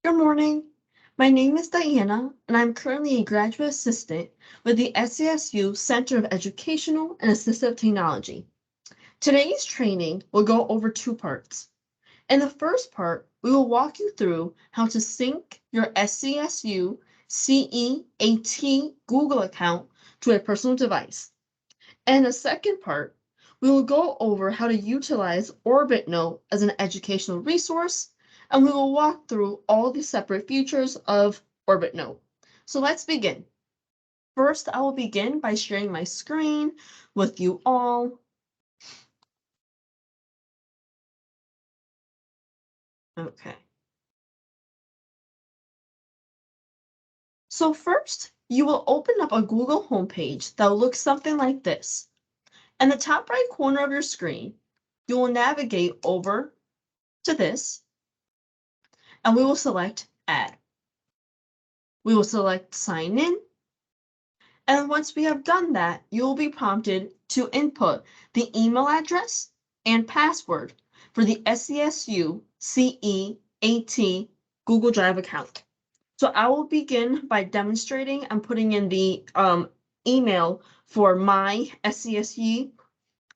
Good morning. My name is Diana, and I'm currently a graduate assistant with the SCSU Center of Educational and Assistive Technology. Today's training will go over two parts. In the first part, we will walk you through how to sync your SCSU CEAT Google account to a personal device. And in the second part, we will go over how to utilize OrbitNote as an educational resource, and we will walk through all the separate features of OrbitNote. So let's begin. First, I will begin by sharing my screen with you all. Okay. So first, you will open up a Google homepage that will look something like this. In the top right corner of your screen, you will navigate over to this, and we will select Add. We will select Sign In, and once we have done that, you will be prompted to input the email address and password for the SCSU CEAT Google Drive account. So I will begin by demonstrating and putting in the email for my SCSU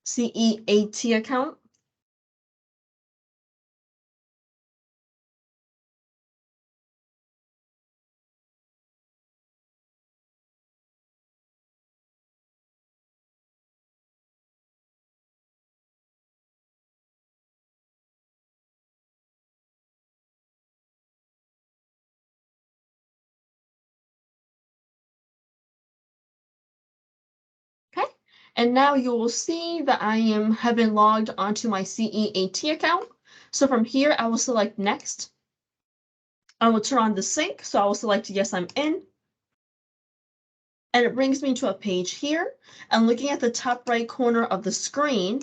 CEAT account. Okay, and now you will see that I have been logged onto my CEAT account. So from here, I will select Next. I will turn on the sync, so I will select Yes, I'm in. And it brings me to a page here. And looking at the top right corner of the screen,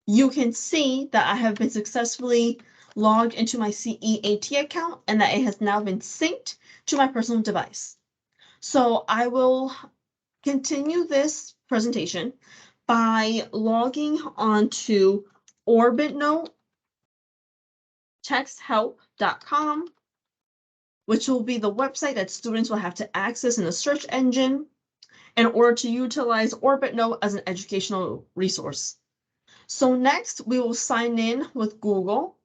you can see that I have been successfully logged into my CEAT account and that it has now been synced to my personal device. So I will continue this presentation by logging onto OrbitNote texthelp.com, which will be the website that students will have to access in the search engine in order to utilize OrbitNote as an educational resource. So next, we will sign in with Google.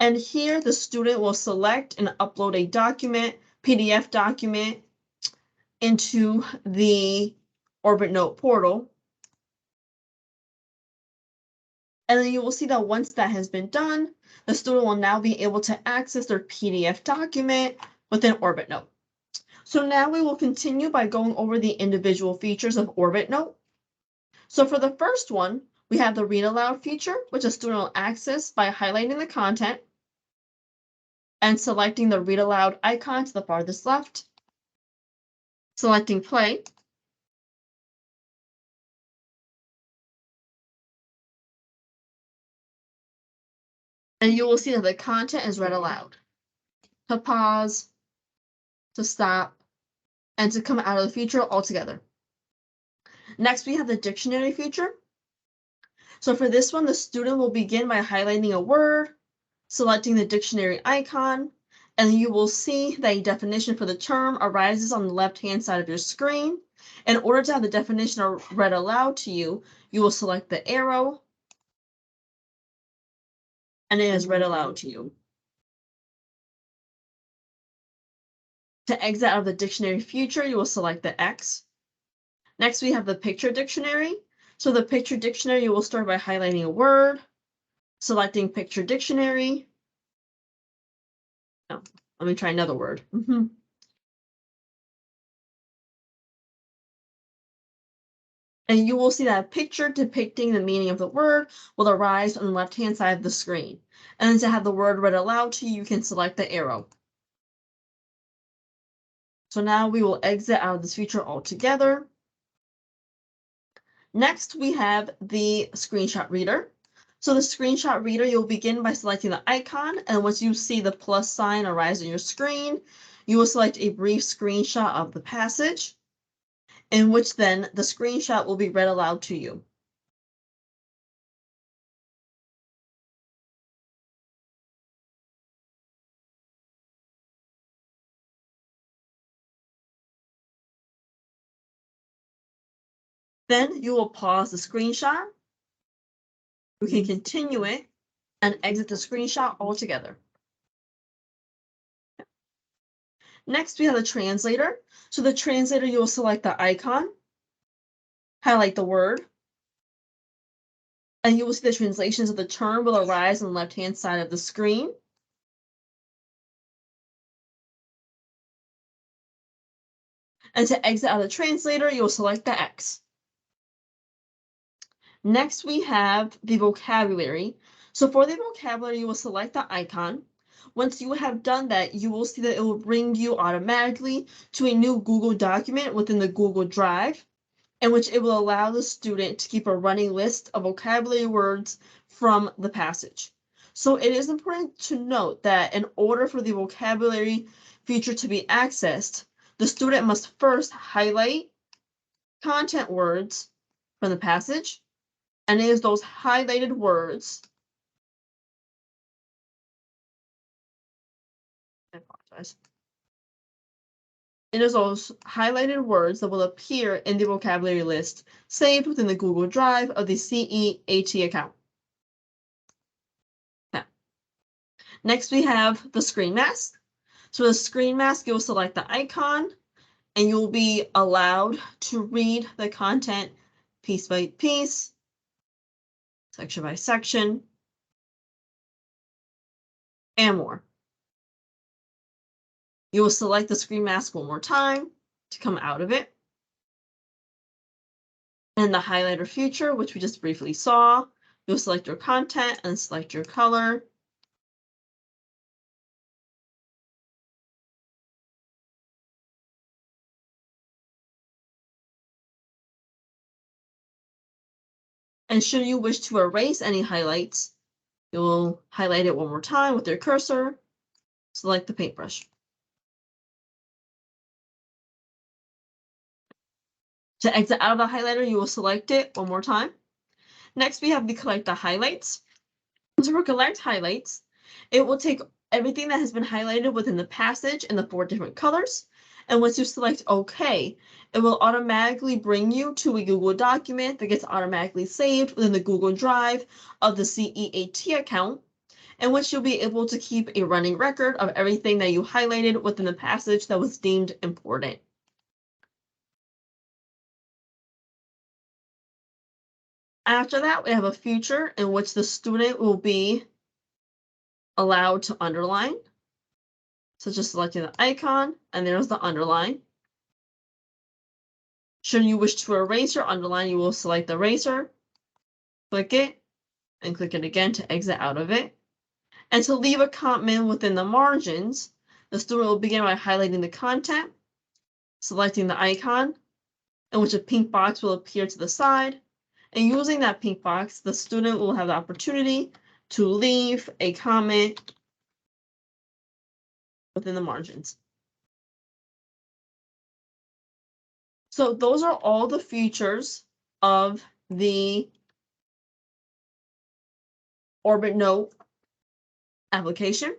And here, the student will select and upload a document, PDF document, into the OrbitNote portal. And then you will see that once that has been done, the student will now be able to access their PDF document within OrbitNote. So now we will continue by going over the individual features of OrbitNote. So for the first one, we have the read aloud feature, which a student will access by highlighting the content and selecting the read aloud icon to the farthest left, selecting play. And you will see that the content is read aloud. To pause, to stop, and to come out of the feature altogether. Next, we have the dictionary feature. So for this one, the student will begin by highlighting a word, selecting the dictionary icon, and you will see that a definition for the term arises on the left-hand side of your screen. In order to have the definition read aloud to you, you will select the arrow, and it is read aloud to you. To exit out of the dictionary feature, you will select the X. Next, we have the picture dictionary. So the picture dictionary, you will start by highlighting a word, selecting picture dictionary. No, let me try another word. And you will see that a picture depicting the meaning of the word will arise on the left-hand side of the screen. And then to have the word read aloud to you, you can select the arrow. So now we will exit out of this feature altogether. Next, we have the screenshot reader. So the screenshot reader, you'll begin by selecting the icon, and once you see the plus sign arise on your screen, you will select a brief screenshot of the passage, in which then the screenshot will be read aloud to you. Then you will pause the screenshot. You can continue it and exit the screenshot altogether. Next, we have the translator. So the translator, you will select the icon, highlight the word, and you will see the translations of the term will arise on the left-hand side of the screen. And to exit out of the translator, you will select the X. Next, we have the vocabulary. So for the vocabulary, you will select the icon. Once you have done that, you will see that it will bring you automatically to a new Google document within the Google Drive, in which it will allow the student to keep a running list of vocabulary words from the passage. So it is important to note that in order for the vocabulary feature to be accessed, the student must first highlight content words from the passage, and it is those highlighted words, I apologize. It is those highlighted words that will appear in the vocabulary list saved within the Google Drive of the CEAT account. Now, next we have the screen mask. So the screen mask, you'll select the icon and you'll be allowed to read the content piece by piece, section by section, and more. You will select the screen mask one more time to come out of it. And the highlighter feature, which we just briefly saw, you'll select your content and select your color. And should you wish to erase any highlights, you'll highlight it one more time with your cursor, select the paintbrush. To exit out of the highlighter, you will select it one more time. Next, we have the collect the highlights. So for collect highlights, it will take everything that has been highlighted within the passage in the 4 different colors. And once you select OK, it will automatically bring you to a Google document that gets automatically saved within the Google Drive of the CEAT account, in which you'll be able to keep a running record of everything that you highlighted within the passage that was deemed important. After that, we have a feature in which the student will be allowed to underline. So just selecting the icon, and there's the underline. Should you wish to erase your underline, you will select the eraser, click it, and click it again to exit out of it. And to leave a comment within the margins, the student will begin by highlighting the content, selecting the icon, in which a pink box will appear to the side. And using that pink box, the student will have the opportunity to leave a comment within the margins. So those are all the features of the OrbitNote application.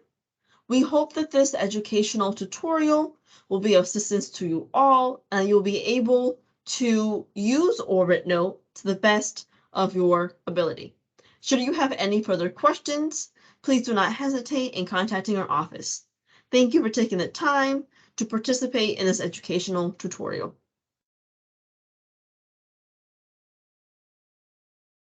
We hope that this educational tutorial will be of assistance to you all, and you'll be able to use OrbitNote to the best of your ability. Should you have any further questions, please do not hesitate in contacting our office. Thank you for taking the time to participate in this educational tutorial.